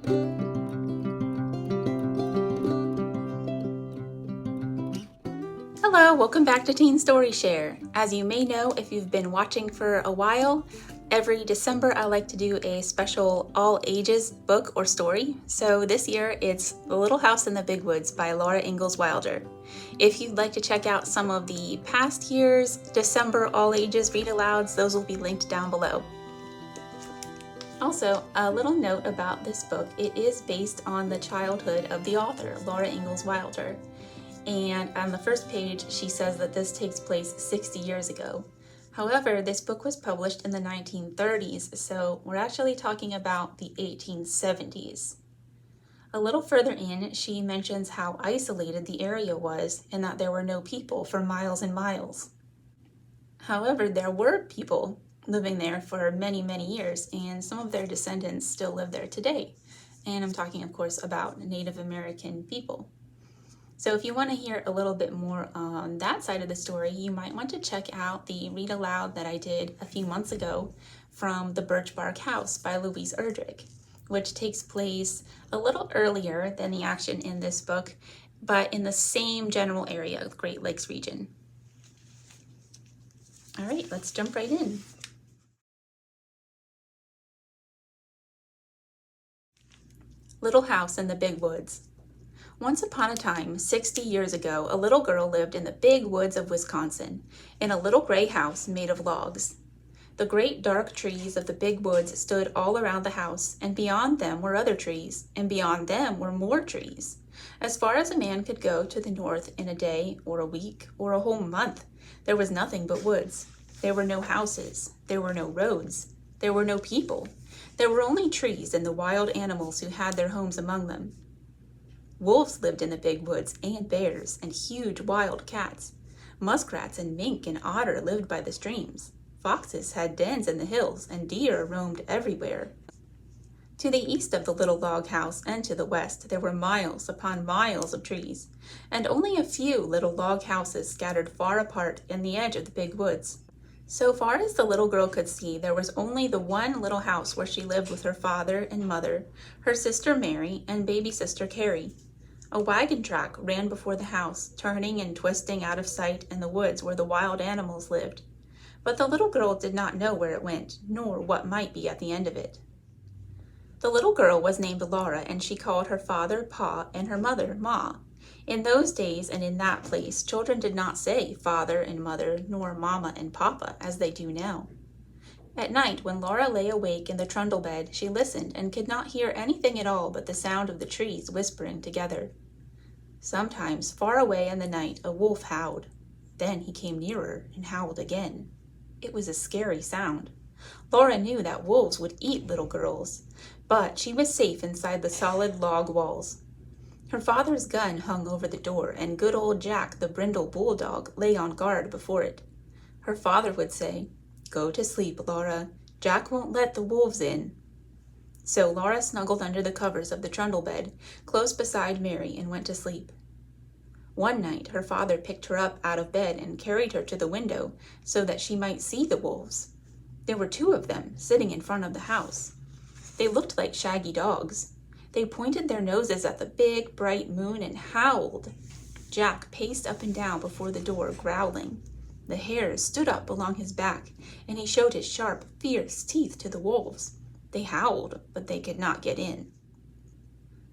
Hello, welcome back to Teen Story Share. As you may know, if you've been watching for a while, every December I like to do a special all ages book or story. So this year it's The Little House in the Big Woods by Laura Ingalls Wilder. If you'd like to check out some of the past year's December all ages read-alouds, those will be linked down below. Also, a little note about this book, it is based on the childhood of the author, Laura Ingalls Wilder. And on the first page, she says that this takes place 60 years ago. However, this book was published in the 1930s, so we're actually talking about the 1870s. A little further in, she mentions how isolated the area was and that there were no people for miles and miles. However, there were people living there for many, many years, and some of their descendants still live there today. And I'm talking, of course, about Native American people. So if you want to hear a little bit more on that side of the story, you might want to check out the read aloud that I did a few months ago from the Birchbark House by Louise Erdrich, which takes place a little earlier than the action in this book, but in the same general area of the Great Lakes region. All right, let's jump right in. Little House in the Big Woods. Once upon a time, 60 years ago, a little girl lived in the big woods of Wisconsin, in a little gray house made of logs. The great dark trees of the big woods stood all around the house, and beyond them were other trees, and beyond them were more trees. As far as a man could go to the north in a day, or a week, or a whole month, there was nothing but woods. There were no houses, there were no roads, there were no people. There were only trees and the wild animals who had their homes among them. Wolves lived in the big woods, and bears, and huge wild cats. Muskrats and mink and otter lived by the streams. Foxes had dens in the hills, and deer roamed everywhere. To the east of the little log house and to the west, there were miles upon miles of trees, and only a few little log houses scattered far apart in the edge of the big woods. So far as the little girl could see, there was only the one little house where she lived with her father and mother, her sister Mary, and baby sister Carrie. A wagon track ran before the house, turning and twisting out of sight in the woods where the wild animals lived. But the little girl did not know where it went, nor what might be at the end of it. The little girl was named Laura, and she called her father Pa and her mother Ma. In those days and in that place, children did not say father and mother, nor mama and papa, as they do now. At night, when Laura lay awake in the trundle bed, she listened and could not hear anything at all but the sound of the trees whispering together. Sometimes, far away in the night, a wolf howled. Then he came nearer and howled again. It was a scary sound. Laura knew that wolves would eat little girls, but she was safe inside the solid log walls. Her father's gun hung over the door, and good old Jack, the brindle bulldog, lay on guard before it. Her father would say, "Go to sleep, Laura. Jack won't let the wolves in." So Laura snuggled under the covers of the trundle bed, close beside Mary, and went to sleep. One night her father picked her up out of bed and carried her to the window so that she might see the wolves. There were two of them, sitting in front of the house. They looked like shaggy dogs. They pointed their noses at the big, bright moon and howled. Jack paced up and down before the door, growling. The hairs stood up along his back, and he showed his sharp, fierce teeth to the wolves. They howled, but they could not get in.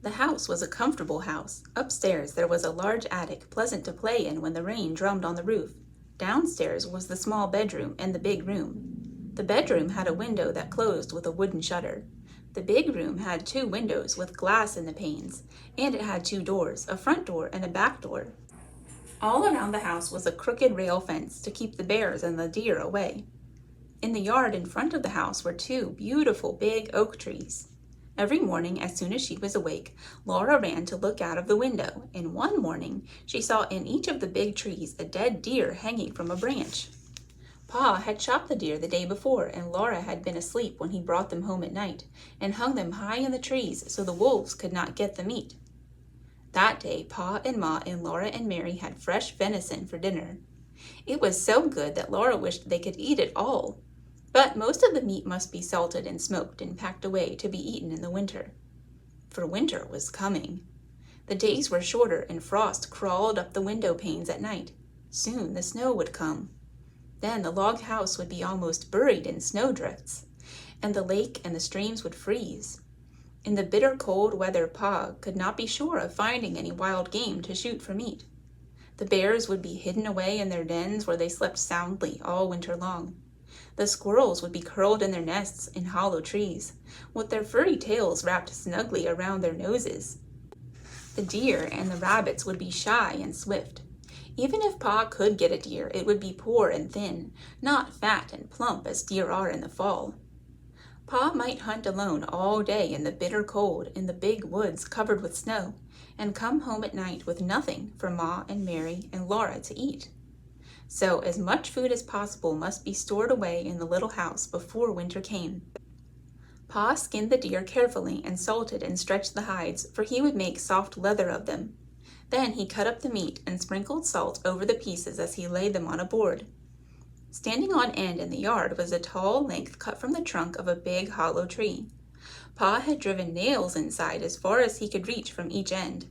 The house was a comfortable house. Upstairs there was a large attic, pleasant to play in when the rain drummed on the roof. Downstairs was the small bedroom and the big room. The bedroom had a window that closed with a wooden shutter. The big room had two windows with glass in the panes, and it had two doors, a front door and a back door. All around the house was a crooked rail fence to keep the bears and the deer away. In the yard in front of the house were two beautiful big oak trees. Every morning, as soon as she was awake, Laura ran to look out of the window, and one morning she saw in each of the big trees a dead deer hanging from a branch. Pa had shot the deer the day before, and Laura had been asleep when he brought them home at night, and hung them high in the trees so the wolves could not get the meat. That day, Pa and Ma and Laura and Mary had fresh venison for dinner. It was so good that Laura wished they could eat it all. But most of the meat must be salted and smoked and packed away to be eaten in the winter. for winter was coming. The days were shorter and frost crawled up the window panes at night. Soon the snow would come. Then the log house would be almost buried in snowdrifts, and the lake and the streams would freeze. In the bitter cold weather, Pa could not be sure of finding any wild game to shoot for meat. The bears would be hidden away in their dens where they slept soundly all winter long. The squirrels would be curled in their nests in hollow trees, with their furry tails wrapped snugly around their noses. The deer and the rabbits would be shy and swift. Even if Pa could get a deer, it would be poor and thin, not fat and plump as deer are in the fall. Pa might hunt alone all day in the bitter cold in the big woods covered with snow, and come home at night with nothing for Ma and Mary and Laura to eat. So as much food as possible must be stored away in the little house before winter came. Pa skinned the deer carefully and salted and stretched the hides, for he would make soft leather of them. Then he cut up the meat and sprinkled salt over the pieces as he laid them on a board. Standing on end in the yard was a tall length cut from the trunk of a big hollow tree. Pa had driven nails inside as far as he could reach from each end.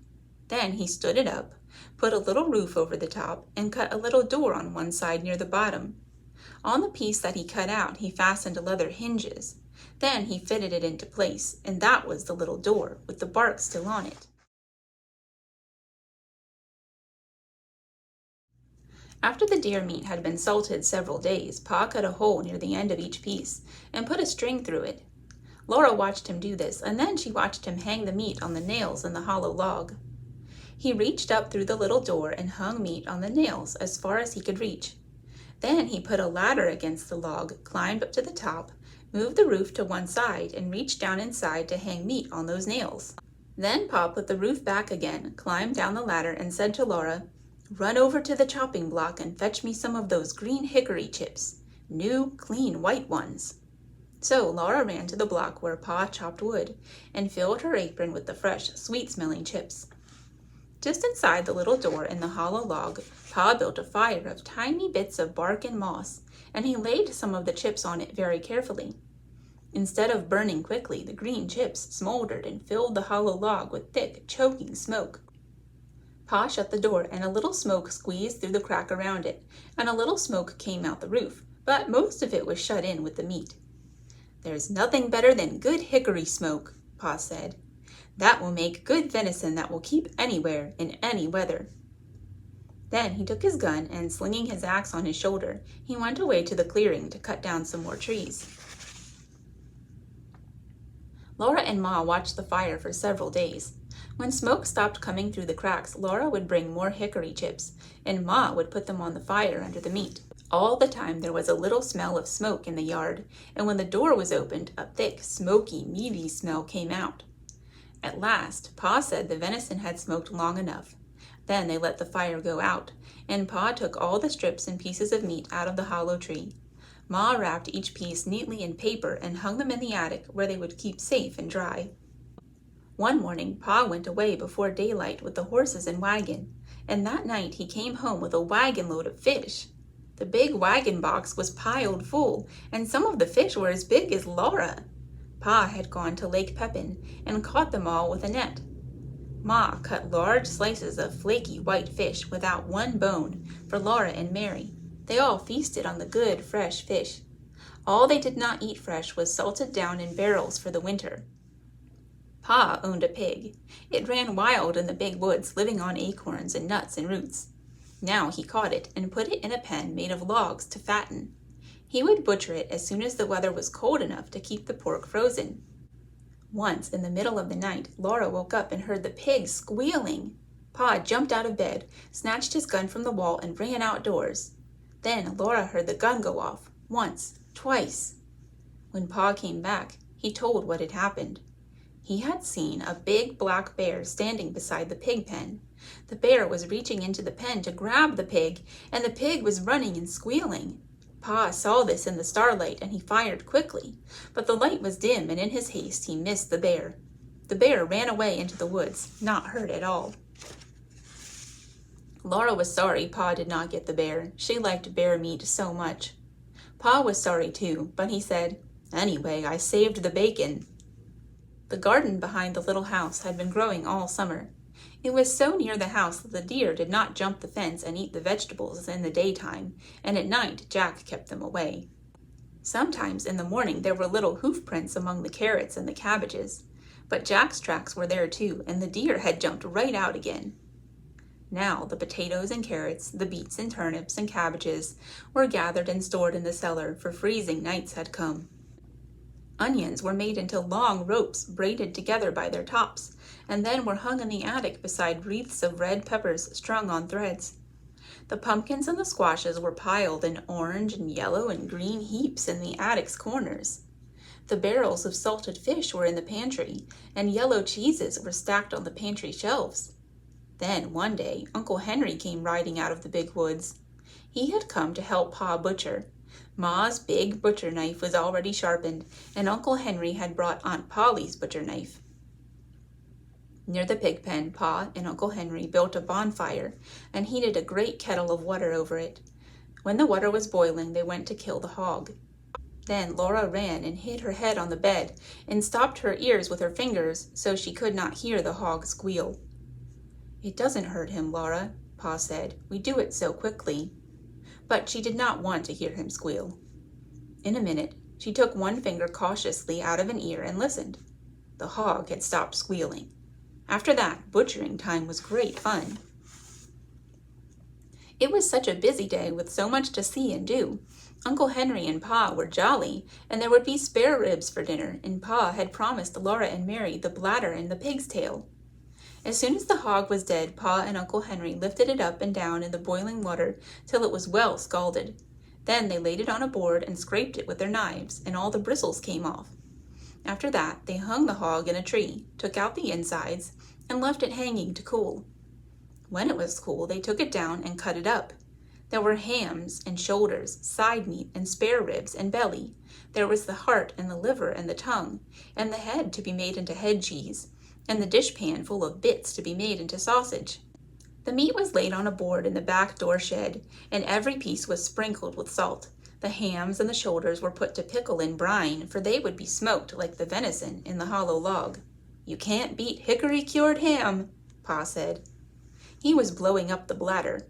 Then he stood it up, put a little roof over the top, and cut a little door on one side near the bottom. On the piece that he cut out, he fastened leather hinges. Then he fitted it into place, and that was the little door, with the bark still on it. After the deer meat had been salted several days, Pa cut a hole near the end of each piece and put a string through it. Laura watched him do this, and then she watched him hang the meat on the nails in the hollow log. He reached up through the little door and hung meat on the nails as far as he could reach. Then he put a ladder against the log, climbed up to the top, moved the roof to one side, and reached down inside to hang meat on those nails. Then Pa put the roof back again, climbed down the ladder, and said to Laura, "Run over to the chopping block and fetch me some of those green hickory chips, new, clean, white ones." So Laura ran to the block where Pa chopped wood, and filled her apron with the fresh, sweet-smelling chips. Just inside the little door in the hollow log, Pa built a fire of tiny bits of bark and moss, and he laid some of the chips on it very carefully. Instead of burning quickly, the green chips smoldered and filled the hollow log with thick, choking smoke. Pa shut the door, and a little smoke squeezed through the crack around it, and a little smoke came out the roof, but most of it was shut in with the meat. "There's nothing better than good hickory smoke," Pa said. "That will make good venison that will keep anywhere, in any weather." Then he took his gun, and slinging his axe on his shoulder, he went away to the clearing to cut down some more trees. Laura and Ma watched the fire for several days. When smoke stopped coming through the cracks, Laura would bring more hickory chips, and Ma would put them on the fire under the meat. All the time there was a little smell of smoke in the yard, and when the door was opened, a thick, smoky, meaty smell came out. At last, Pa said the venison had smoked long enough. Then they let the fire go out, and Pa took all the strips and pieces of meat out of the hollow tree. Ma wrapped each piece neatly in paper and hung them in the attic where they would keep safe and dry. One morning, Pa went away before daylight with the horses and wagon, and that night he came home with a wagon load of fish. The big wagon box was piled full, and some of the fish were as big as Laura. Pa had gone to Lake Pepin and caught them all with a net. Ma cut large slices of flaky white fish without one bone for Laura and Mary. They all feasted on the good, fresh fish. All they did not eat fresh was salted down in barrels for the winter. Pa owned a pig. It ran wild in the big woods, living on acorns and nuts and roots. Now he caught it and put it in a pen made of logs to fatten. He would butcher it as soon as the weather was cold enough to keep the pork frozen. Once, in the middle of the night, Laura woke up and heard the pig squealing. Pa jumped out of bed, snatched his gun from the wall, and ran outdoors. Then Laura heard the gun go off, once, twice. When Pa came back, he told what had happened. He had seen a big black bear standing beside the pig pen. The bear was reaching into the pen to grab the pig, and the pig was running and squealing. Pa saw this in the starlight, and he fired quickly, but the light was dim, and in his haste he missed the bear. The bear ran away into the woods, not hurt at all. Laura was sorry Pa did not get the bear. She liked bear meat so much. Pa was sorry too, but he said, "Anyway, I saved the bacon." The garden behind the little house had been growing all summer. It was so near the house that the deer did not jump the fence and eat the vegetables in the daytime, and at night Jack kept them away. Sometimes in the morning there were little hoof prints among the carrots and the cabbages, but Jack's tracks were there too, and the deer had jumped right out again. Now the potatoes and carrots, the beets and turnips and cabbages were gathered and stored in the cellar, for freezing nights had come. Onions were made into long ropes braided together by their tops, and then were hung in the attic beside wreaths of red peppers strung on threads. The pumpkins and the squashes were piled in orange and yellow and green heaps in the attic's corners. The barrels of salted fish were in the pantry, and yellow cheeses were stacked on the pantry shelves. Then one day Uncle Henry came riding out of the big woods. He had come to help Pa butcher. Ma's big butcher knife was already sharpened, and Uncle Henry had brought Aunt Polly's butcher knife. Near the pig pen, Pa and Uncle Henry built a bonfire and heated a great kettle of water over it. When the water was boiling, they went to kill the hog. Then Laura ran and hid her head on the bed and stopped her ears with her fingers so she could not hear the hog squeal. "It doesn't hurt him, Laura," Pa said. "We do it so quickly." But she did not want to hear him squeal. In a minute, she took one finger cautiously out of an ear and listened. The hog had stopped squealing. After that, butchering time was great fun. It was such a busy day with so much to see and do. Uncle Henry and Pa were jolly, and there would be spare ribs for dinner, and Pa had promised Laura and Mary the bladder and the pig's tail. As soon as the hog was dead, Pa and Uncle Henry lifted it up and down in the boiling water till it was well scalded. Then they laid it on a board and scraped it with their knives, and all the bristles came off. After that, they hung the hog in a tree, took out the insides, and left it hanging to cool. When it was cool, they took it down and cut it up. There were hams and shoulders, side meat and spare ribs and belly. There was the heart and the liver and the tongue, and the head to be made into head cheese, and the dishpan full of bits to be made into sausage. The meat was laid on a board in the back door shed, and every piece was sprinkled with salt. The hams and the shoulders were put to pickle in brine, for they would be smoked like the venison in the hollow log. "You can't beat hickory-cured ham," Pa said. He was blowing up the bladder.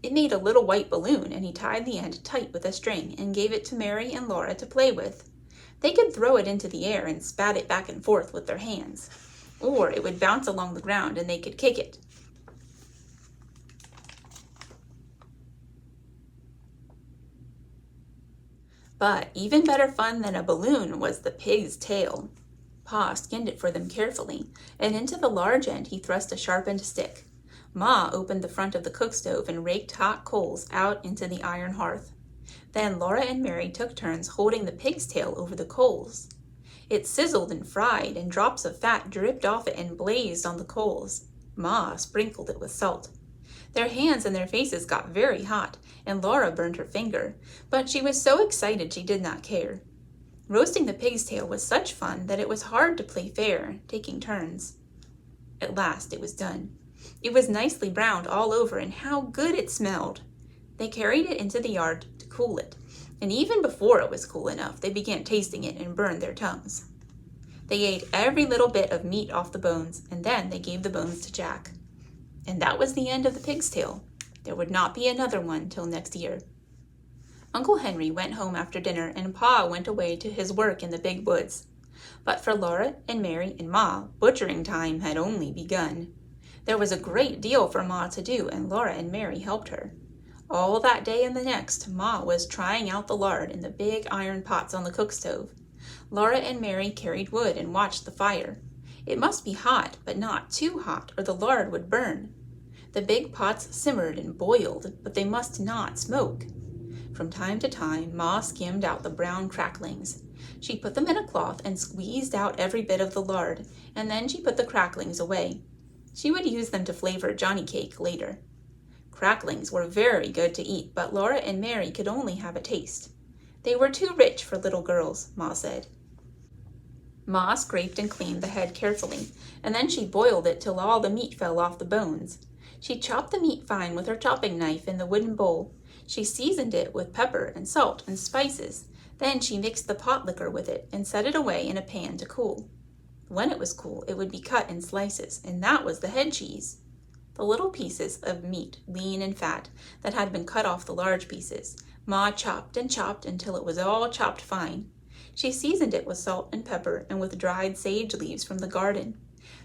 It made a little white balloon, and he tied the end tight with a string and gave it to Mary and Laura to play with. They could throw it into the air and spat it back and forth with their hands, or it would bounce along the ground and they could kick it. But even better fun than a balloon was the pig's tail. Pa skinned it for them carefully, and into the large end he thrust a sharpened stick. Ma opened the front of the cook stove and raked hot coals out into the iron hearth. Then Laura and Mary took turns holding the pig's tail over the coals. It sizzled and fried, and drops of fat dripped off it and blazed on the coals. Ma sprinkled it with salt. Their hands and their faces got very hot, and Laura burned her finger, but she was so excited she did not care. Roasting the pig's tail was such fun that it was hard to play fair, taking turns. At last it was done. It was nicely browned all over, and how good it smelled! They carried it into the yard to cool it, and even before it was cool enough, they began tasting it and burned their tongues. They ate every little bit of meat off the bones, and then they gave the bones to Jack. And that was the end of the pig's tail. There would not be another one till next year. Uncle Henry went home after dinner, and Pa went away to his work in the big woods. But for Laura and Mary and Ma, butchering time had only begun. There was a great deal for Ma to do, and Laura and Mary helped her. All that day and the next, Ma was trying out the lard in the big iron pots on the cook stove. Laura and Mary carried wood and watched the fire. It must be hot, but not too hot, or the lard would burn. The big pots simmered and boiled, but they must not smoke. From time to time, Ma skimmed out the brown cracklings. She put them in a cloth and squeezed out every bit of the lard, and then she put the cracklings away. She would use them to flavor Johnny cake later. Cracklings were very good to eat, but Laura and Mary could only have a taste. They were too rich for little girls, Ma said. Ma scraped and cleaned the head carefully, and then she boiled it till all the meat fell off the bones. She chopped the meat fine with her chopping knife in the wooden bowl. She seasoned it with pepper and salt and spices. Then she mixed the pot liquor with it and set it away in a pan to cool. When it was cool, it would be cut in slices, and that was the head cheese. The little pieces of meat, lean and fat, that had been cut off the large pieces, Ma chopped and chopped until it was all chopped fine. She seasoned it with salt and pepper and with dried sage leaves from the garden.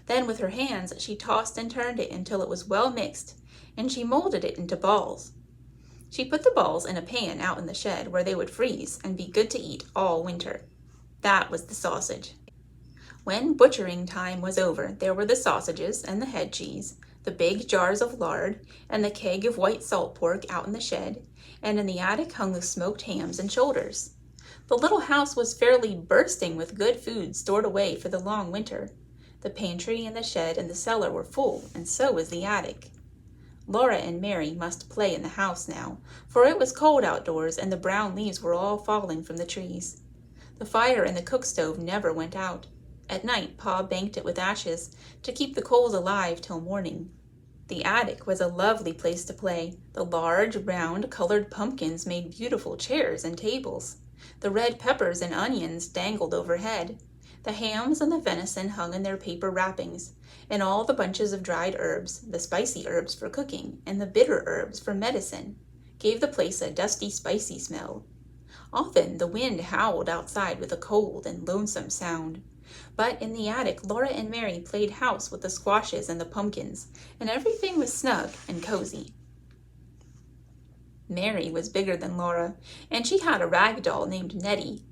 Then with her hands she tossed and turned it until it was well mixed, and she molded it into balls. She put the balls in a pan out in the shed where they would freeze and be good to eat all winter. That was the sausage. When butchering time was over, there were the sausages and the head cheese, the big jars of lard, and the keg of white salt pork out in the shed, and in the attic hung the smoked hams and shoulders. The little house was fairly bursting with good food stored away for the long winter. The pantry and the shed and the cellar were full, and so was the attic. Laura and Mary must play in the house now, for it was cold outdoors and the brown leaves were all falling from the trees. The fire in the cook stove never went out. At night, Pa banked it with ashes to keep the coals alive till morning. The attic was a lovely place to play. The large, round, colored pumpkins made beautiful chairs and tables. The red peppers and onions dangled overhead. The hams and the venison hung in their paper wrappings, and all the bunches of dried herbs, the spicy herbs for cooking and the bitter herbs for medicine, gave the place a dusty, spicy smell. Often the wind howled outside with a cold and lonesome sound. But in the attic, Laura and Mary played house with the squashes and the pumpkins, and everything was snug and cozy. Mary was bigger than Laura, and she had a rag doll named Nettie.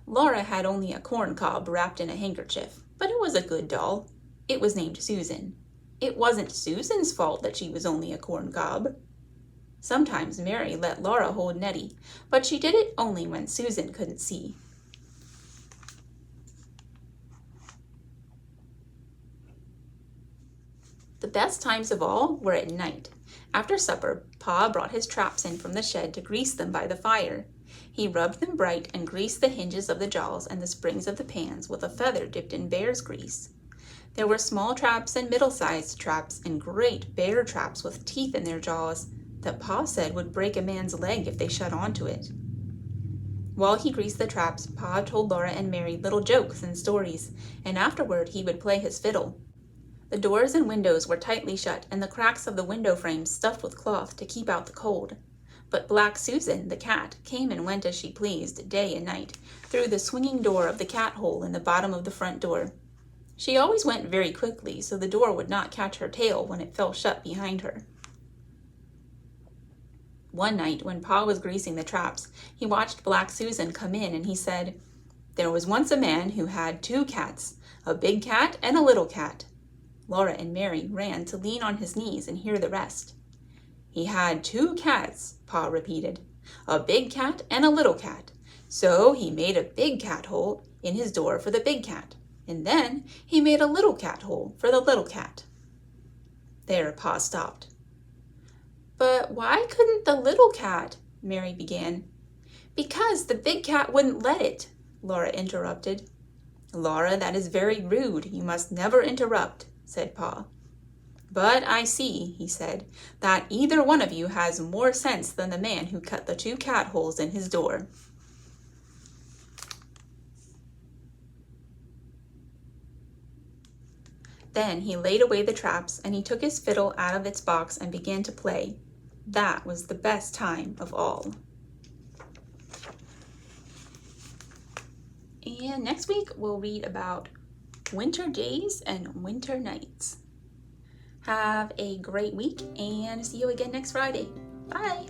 Laura had only a corn cob wrapped in a handkerchief, but it was a good doll. It was named Susan. It wasn't Susan's fault that she was only a corn cob. Sometimes Mary let Laura hold Nettie, but she did it only when Susan couldn't see. The best times of all were at night. After supper, Pa brought his traps in from the shed to grease them by the fire. He rubbed them bright and greased the hinges of the jaws and the springs of the pans with a feather dipped in bear's grease. There were small traps and middle-sized traps and great bear traps with teeth in their jaws that Pa said would break a man's leg if they shut onto it. While he greased the traps, Pa told Laura and Mary little jokes and stories, and afterward he would play his fiddle. The doors and windows were tightly shut, and the cracks of the window frames stuffed with cloth to keep out the cold. But Black Susan, the cat, came and went as she pleased, day and night, through the swinging door of the cat hole in the bottom of the front door. She always went very quickly, so the door would not catch her tail when it fell shut behind her. One night, when Pa was greasing the traps, he watched Black Susan come in, and he said, "There was once a man who had 2 cats, a big cat and a little cat." Laura and Mary ran to lean on his knees and hear the rest. "He had 2 cats," Pa repeated, "a big cat and a little cat. So he made a big cat hole in his door for the big cat, and then he made a little cat hole for the little cat." There Pa stopped. "But why couldn't the little cat?" Mary began. "Because the big cat wouldn't let it," Laura interrupted. "Laura, that is very rude. You must never interrupt," said Pa. "But I see," he said, "that either one of you has more sense than the man who cut the 2 cat holes in his door." Then he laid away the traps, and he took his fiddle out of its box and began to play. That was the best time of all. And next week we'll read about winter days and winter nights. Have a great week and see you again next Friday. Bye!